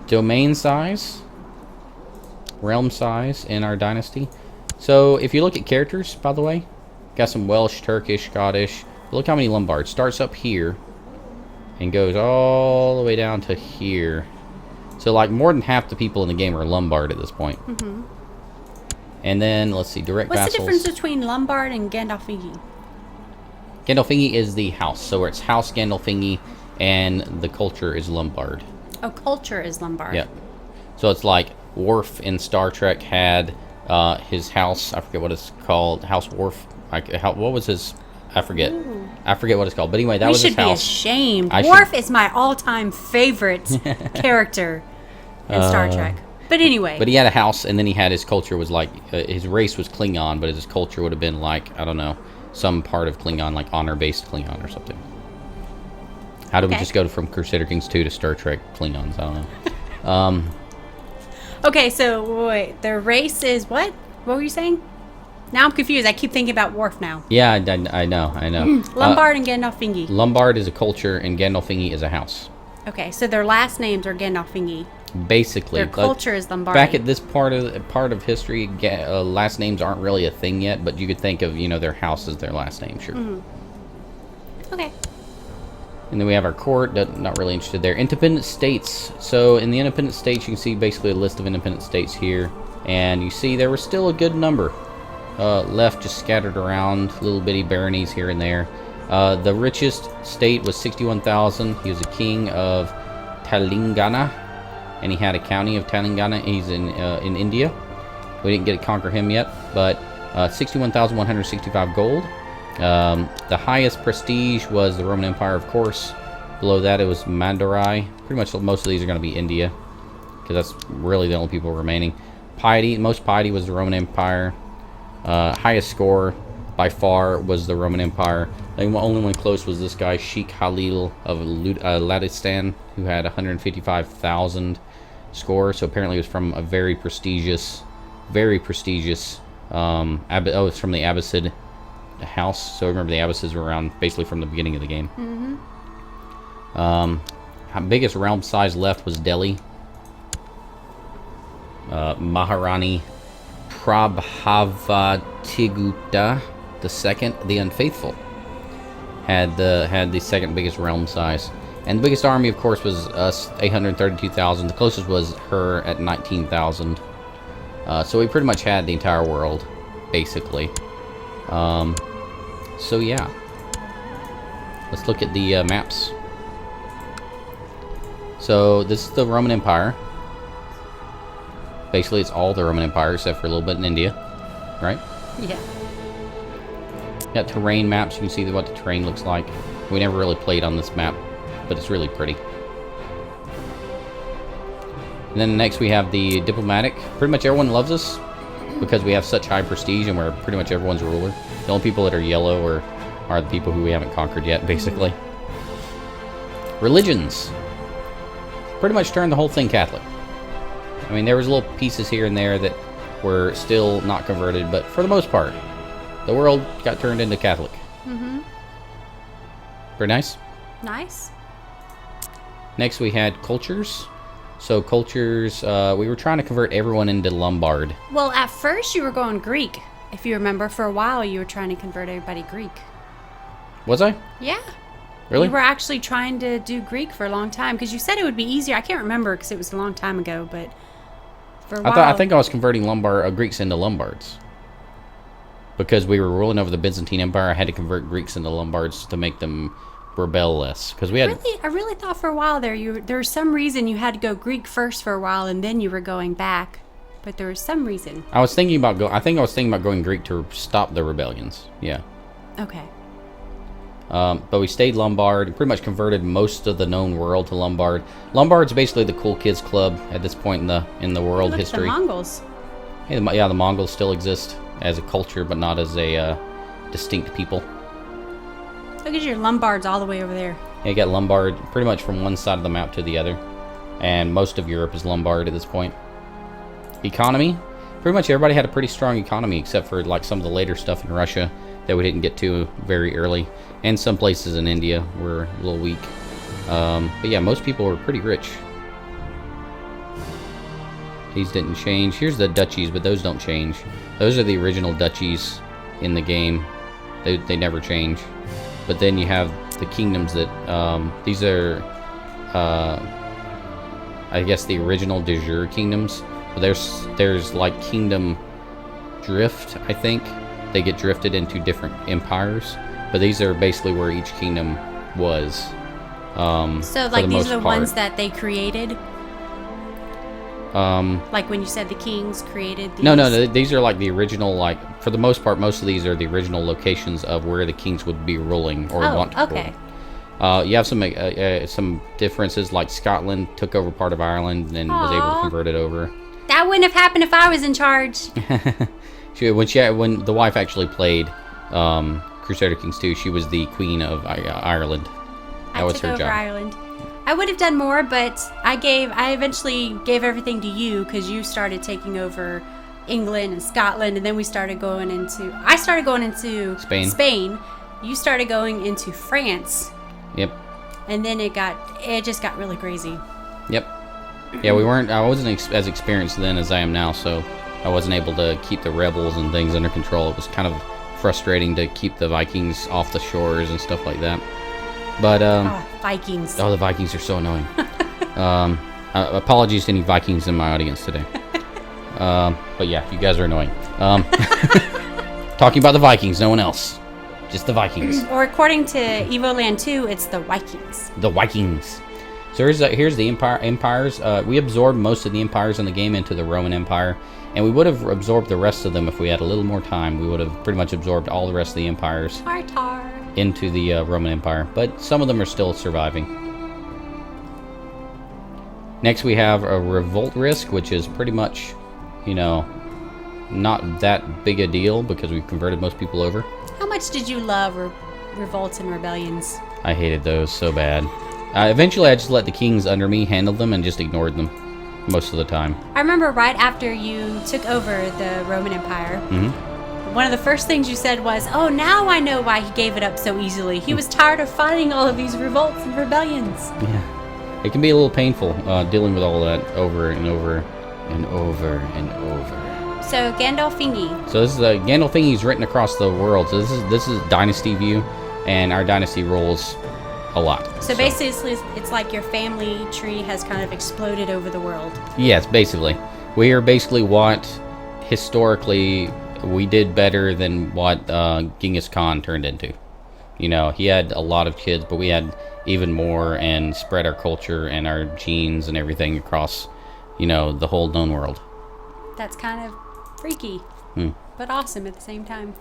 Domain size, realm size in our dynasty. So if you look at characters, by the way, got some Welsh, Turkish, Scottish. Look how many Lombards. Starts up here and goes all the way down to here. So like more than half the people in the game are Lombard at this point. Mm-hmm. And then let's see, direct vassals. What's the difference between Lombard and Gandolfingi? Gandolfingi is the house, so it's House Gandolfingi, and the culture is Lombard. Oh, culture is Lombard. Yep. So it's like Worf in Star Trek had his house. I forget what it's called. House Worf. What was his? I forget. Ooh. I forget what it's called. But anyway, that was his house. We should be ashamed. Worf is my all-time favorite character in Star Trek. But anyway. But he had a house, and then he had his culture was like, his race was Klingon, but his culture would have been like, I don't know, some part of Klingon, like honor-based Klingon or something. How did we just go from Crusader Kings 2 to Star Trek Klingons? I don't know. Okay, so wait, the race is what? What were you saying? Now I'm confused. I keep thinking about Worf now. Yeah, I know. Lombard and Gandolfingi. Lombard is a culture, and Gandolfingi is a house. Okay, so their last names are Gandolfingi. Basically, their culture is Lombardi. Back at this part of history, last names aren't really a thing yet, but you could think of their house as their last name, sure. Mm-hmm. Okay. And then we have our court. Not really interested there. Independent states. So in the independent states, you can see basically a list of independent states here, and you see there was still a good number left, just scattered around, little bitty baronies here and there. The richest state was 61,000. He was a king of Telangana, and he had a county of Telangana. He's in India. We didn't get to conquer him yet, but 61,165 gold. The highest prestige was the Roman Empire, of course. Below that, it was Madurai. Pretty much most of these are going to be India, because that's really the only people remaining. Piety, most piety was the Roman Empire. Highest score by far was the Roman Empire. The only one close was this guy, Sheikh Khalil of Ladistan, who had 155,000 score. So apparently it was from a very prestigious, it's from the Abbasid house. So remember, the Abbasids were around basically from the beginning of the game. Biggest realm size left was Delhi. Maharani Prabhavatiguta II, the Unfaithful, had the second biggest realm size, and the biggest army, of course, was us, 832,000. The closest was her at 19,000. So we pretty much had the entire world, basically. So yeah, let's look at the maps. So this is the Roman Empire. Basically, it's all the Roman Empire except for a little bit in India, right? Yeah. Got terrain maps. You can see what the terrain looks like. We never really played on this map, but it's really pretty. And then next we have the diplomatic. Pretty much everyone loves us because we have such high prestige and we're pretty much everyone's ruler. The only people that are yellow are the people who we haven't conquered yet, basically. Religions. Pretty much turned the whole thing Catholic. I mean, there was little pieces here and there that were still not converted, but for the most part, the world got turned into Catholic. Very nice. Nice. Next, we had cultures. So cultures, we were trying to convert everyone into Lombard. Well, at first you were going Greek. If you remember, for a while you were trying to convert everybody Greek. Was I? Yeah. Really? You were actually trying to do Greek for a long time because you said it would be easier. I can't remember because it was a long time ago, but for a while. I think I was converting Greeks into Lombards. Because we were ruling over the Byzantine Empire, I had to convert Greeks into Lombards to make them rebel less. Because we had. I really thought for a while there was some reason you had to go Greek first for a while and then you were going back. But there was some reason. I was thinking about going Greek to stop the rebellions. Yeah. Okay. But we stayed Lombard and pretty much converted most of the known world to Lombard. Lombard's basically the cool kids club at this point in the world history. The Mongols. Yeah, the Mongols still exist as a culture, but not as a distinct people. Look at your Lombards all the way over there. Yeah, you got Lombard pretty much from one side of the map to the other, and most of Europe is Lombard at this point. Economy, pretty much everybody had a pretty strong economy except for like some of the later stuff in Russia that we didn't get to very early, and some places in India were a little weak. But yeah, most people were pretty rich. These didn't change. Here's the duchies, but those don't change. Those are the original duchies in the game. They never change. But then you have the kingdoms that these are I guess the original de jure kingdoms. But there's like kingdom drift, I think. They get drifted into different empires, but these are basically where each kingdom was. So like these are the ones that they created? Like when you said the kings created these? No, these are like the original, like, for the most part, most of these are the original locations of where the kings would be ruling or want to rule. You have some differences, like Scotland took over part of Ireland and was able to convert it over. That wouldn't have happened if I was in charge. When the wife actually played Crusader Kings 2, she was the queen of Ireland. That was her job. Ireland. I would have done more, but I eventually gave everything to you because you started taking over England and Scotland, and then I started going into Spain. You started going into France. Yep. And then it just got really crazy. Yep. Yeah, I wasn't as experienced then as I am now, so I wasn't able to keep the rebels and things under control. It was kind of frustrating to keep the Vikings off the shores and stuff like that. But Vikings. Oh, the Vikings are so annoying. Apologies to any Vikings in my audience today. But yeah, you guys are annoying. Talking about the Vikings, no one else. Just the Vikings. Or according to Evoland 2, it's the Vikings. The Vikings. So here's the empires. We absorbed most of the empires in the game into the Roman Empire, and we would have absorbed the rest of them if we had a little more time. We would have pretty much absorbed all the rest of the empires into the Roman Empire, but some of them are still surviving. Next we have a revolt risk, which is pretty much, you know, not that big a deal because we've converted most people over. How much did you love revolts and rebellions? I hated those so bad. Eventually, I just let the kings under me handle them and just ignored them most of the time. I remember right after you took over the Roman Empire, one of the first things you said was, "Oh, now I know why he gave it up so easily. He was tired of fighting all of these revolts and rebellions." Yeah. It can be a little painful dealing with all that over and over and over and over. So, Gandolfingi. So this is Gandolfingi's written across the world. So this is Dynasty view, and our Dynasty rolls a lot. So basically, it's like your family tree has kind of exploded over the world. Yes, basically. We are basically what, historically, we did better than what Genghis Khan turned into. You know, he had a lot of kids, but we had even more and spread our culture and our genes and everything across, you know, the whole known world. That's kind of freaky, but awesome at the same time.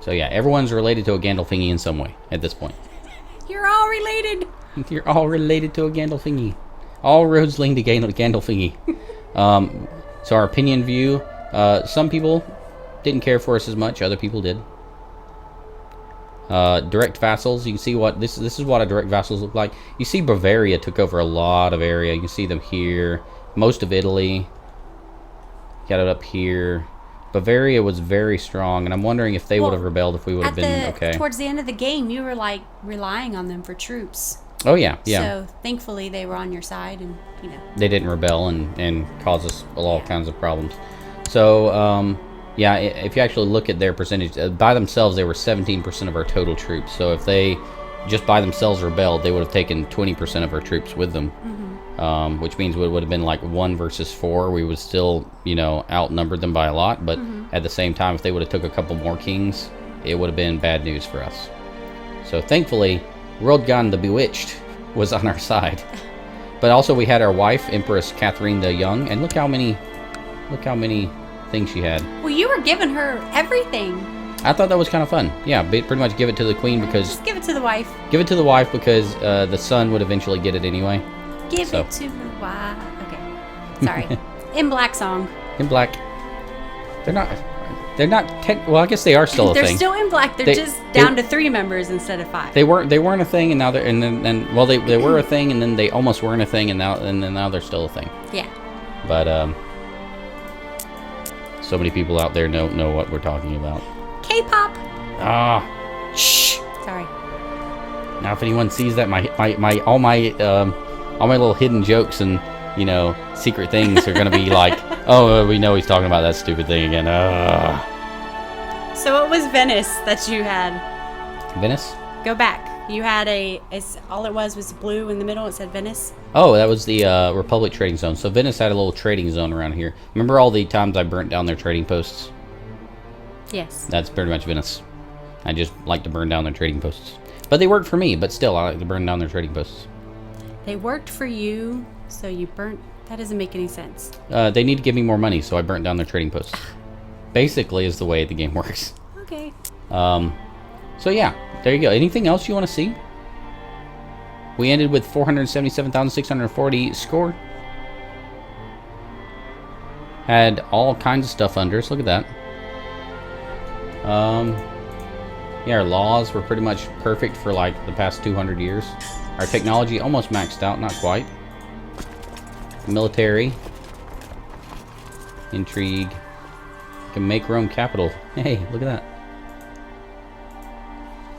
So yeah, everyone's related to a Gandolfingi in some way at this point. You're all related. You're all related to a Gandolfingi. All roads lead to Gandolfingi. So our opinion view, some people didn't care for us as much, other people did. Direct vassals, you can see what this is what a direct vassals look like. You see Bavaria took over a lot of area. You can see them here. Most of Italy. Got it up here. Bavaria was very strong, and I'm wondering if they would have rebelled if we would have been okay. Towards the end of the game, you were like relying on them for troops. Oh yeah, yeah. So thankfully they were on your side, and you know they didn't rebel and cause us all kinds of problems. So yeah, if you actually look at their percentage by themselves, they were 17% of our total troops. So if they just by themselves rebelled, they would have taken 20% of our troops with them. Which means it would have been like 1 versus 4. We would still, you know, outnumbered them by a lot. But at the same time, if they would have took a couple more kings, it would have been bad news for us. So thankfully, Rodgan the Bewitched was on our side. But also we had our wife, Empress Catherine the Young, and look how many things she had. Well, you were giving her everything. I thought that was kind of fun. Yeah, pretty much give it to the queen because... Just give it to the wife. Give it to the wife because the son would eventually get it anyway. Give it to the wife. Okay. Sorry. In Black song. In Black. They're not well, I guess they are still a thing. They're still in Black. They're just down to 3 members instead of 5. They weren't a thing, and now they're well they were a thing, and then they almost weren't a thing, and now they're still a thing. Yeah. But so many people out there don't know what we're talking about. K-pop. Shh. Sorry. Now if anyone sees that, all my little hidden jokes and, you know, secret things are gonna be like, oh, we know he's talking about that stupid thing again. So what was Venice that you had? Venice? Go back. You had all it was blue in the middle. It said Venice. Oh, that was the Republic trading zone. So Venice had a little trading zone around here. Remember all the times I burnt down their trading posts? Yes. That's pretty much Venice. I just like to burn down their trading posts. But they worked for me, but still, I like to burn down their trading posts. They worked for you, so you burnt... That doesn't make any sense. They need to give me more money, so I burnt down their trading posts. Basically is the way the game works. Okay. So yeah, there you go. Anything else you want to see? We ended with 477,640 score. Had all kinds of stuff under us. Look at that. Yeah, our laws were pretty much perfect for like the past 200 years. Our technology almost maxed out, not quite. Military. Intrigue. Can make Rome capital. Hey, look at that.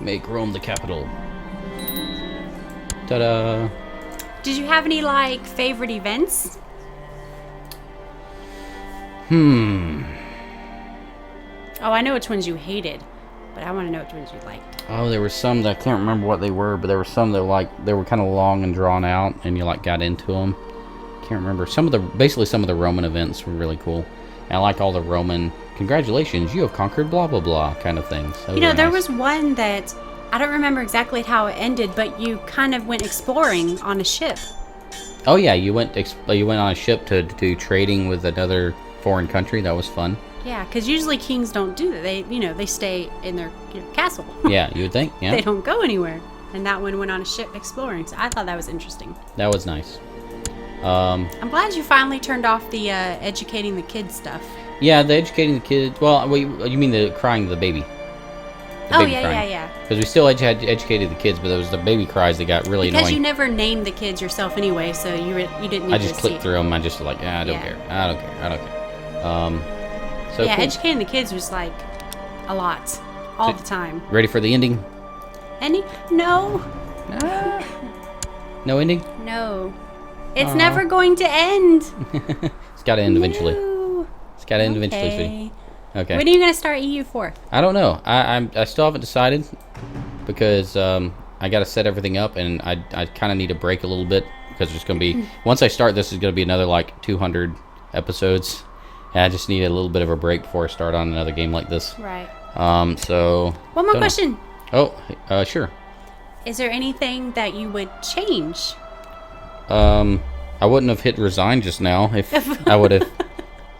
Make Rome the capital. Ta-da! Did you have any, like, favorite events? Oh, I know which ones you hated, but I want to know which ones you liked. Oh, there were some that I can't remember what they were, but there were some that they were kind of long and drawn out, and you like got into them. Can't remember. Basically some of the Roman events were really cool. And I like all the Roman, congratulations, you have conquered blah, blah, blah kind of things. There was one that, I don't remember exactly how it ended, but you kind of went exploring on a ship. Oh yeah, you went on a ship to do trading with another foreign country. That was fun. Yeah, because usually kings don't do that. They stay in their castle. Yeah, you would think. Yeah. They don't go anywhere. And that one went on a ship exploring. So I thought that was interesting. That was nice. I'm glad you finally turned off the educating the kids stuff. Yeah, the educating the kids. Well, you mean the crying the baby? Yeah. Because we still educated the kids, but it was the baby cries that got really annoying. Because you never named the kids yourself anyway, so you didn't need I just clicked through them. I just like, I don't care. I don't care. So yeah, cool. educating the kids was like a lot, all the time. Ready for the ending? Ending? No. No ending? No. It's never going to end. It's got to end eventually. It's got to end eventually, sweetie. Okay. When are you going to start EU4? I don't know. I still haven't decided because I got to set everything up, and I kind of need a break a little bit because there's going to be once I start this is going to be another like 200 episodes, and I just need a little bit of a break before I start on another game like this. Right. So. One more question. Oh, sure. Is there anything that you would change? I wouldn't have hit resign just now if I would have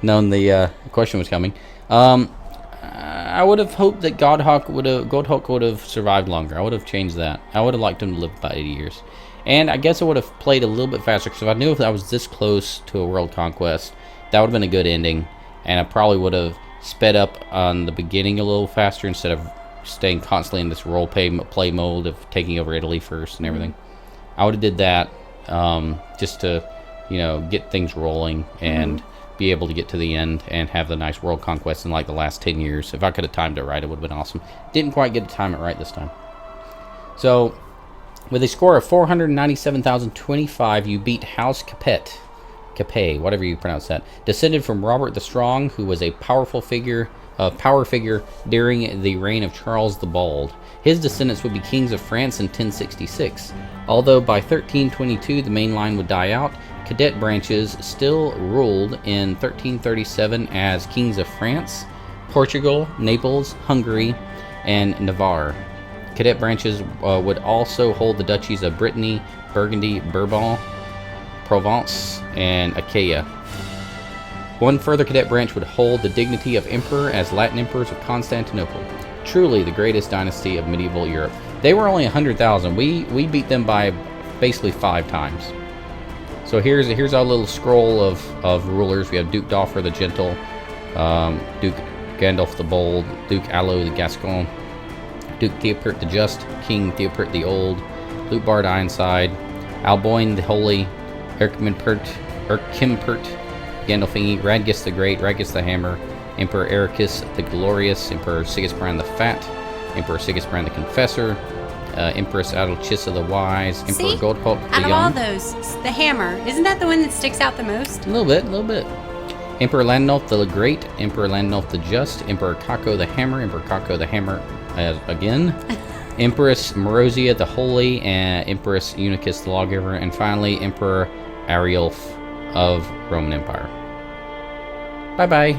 known the question was coming. I would have hoped that Godhawk would have survived longer. I would have changed that. I would have liked him to live about 80 years. And I guess I would have played a little bit faster, because if I knew if I was this close to a world conquest, that would have been a good ending. And I probably would have sped up on the beginning a little faster instead of staying constantly in this role play mode of taking over Italy first and everything. I would have did that just to, get things rolling and be able to get to the end and have the nice world conquest in like the last 10 years. If I could have timed it right, it would have been awesome. Didn't quite get to time it right this time. So, with a score of 497,025, you beat House Capet, whatever you pronounce that, descended from Robert the Strong, who was a power figure during the reign of Charles the Bald. His descendants would be kings of France in 1066. Although by 1322 the main line would die out, cadet branches still ruled in 1337 as kings of France, Portugal, Naples, Hungary, and Navarre. Cadet branches would also hold the duchies of Brittany, Burgundy, Bourbon, Provence, and Achaia. One further cadet branch would hold the dignity of emperor as Latin emperors of Constantinople. Truly the greatest dynasty of medieval Europe. They were only 100,000. We beat them by basically 5 times. So here's our little scroll of rulers. We have Duke Daupher the Gentle, Duke Gandalf the Bold, Duke Allo the Gascon, Duke Theopert the Just, King Theopert the Old, Luitbard Ironside, Alboin the Holy, Erkimpert, Gandalfini, Radgis the Great, Radgis the Hammer, Emperor Ericus the Glorious, Emperor Sigisbrand the Fat, Emperor Sigisbrand the Confessor, Empress Adalchisa the Wise, Emperor Goldhawk the Young. Out of all those, the hammer, isn't that the one that sticks out the most? A little bit. Emperor Landulf the Great, Emperor Landulf the Just, Emperor Kako the Hammer, Emperor Kako the Hammer again, Empress Marozia the Holy, and Empress Eunuchus the Lawgiver, and finally Emperor Ariulf of Roman Empire. Bye-bye.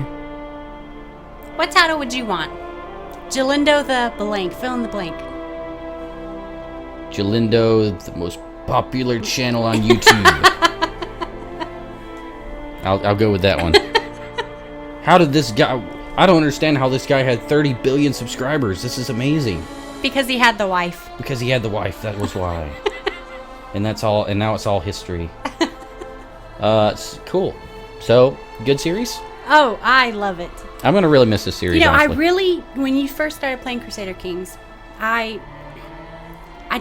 What title would you want? Jalindo the blank. Fill in the blank. Jalindo, the most popular channel on YouTube. I'll go with that one. How did this guy... I don't understand how this guy had 30 billion subscribers. This is amazing. Because he had the wife. That was why. And that's all. And now it's all history. It's cool. So, good series? Oh, I love it. I'm going to really miss this series, honestly. When you first started playing Crusader Kings, I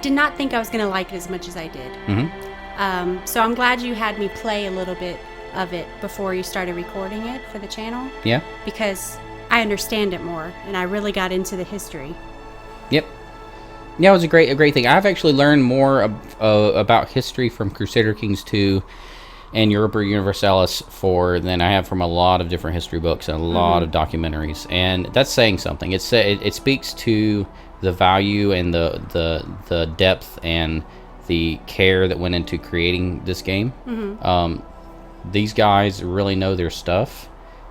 did not think I was going to like it as much as I did. Mm-hmm. So I'm glad you had me play a little bit of it before you started recording it for the channel. Yeah. Because I understand it more, and I really got into the history. Yep. Yeah, it was a great thing. I've actually learned more about history from Crusader Kings 2 and Europa Universalis than I have from a lot of different history books and a lot of documentaries, and that's saying something. It speaks to the value and the depth and the care that went into creating this game. These guys really know their stuff,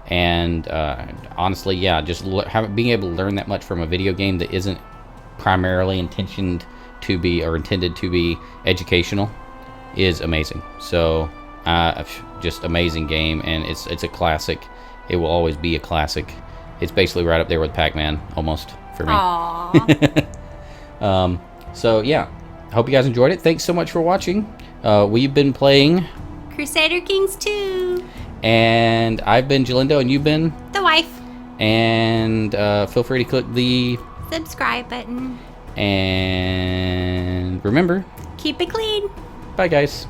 And honestly, yeah, just being able to learn that much from a video game that isn't primarily intended to be educational is amazing. So just amazing game, and it's a classic. It will always be a classic. It's basically right up there with Pac-Man almost for me. Aww. So yeah, hope you guys enjoyed it. Thanks so much for watching. We've been playing Crusader Kings 2. And I've been Jalindo, and you've been The wife. And feel free to click the subscribe button. And remember, keep it clean. Bye, guys.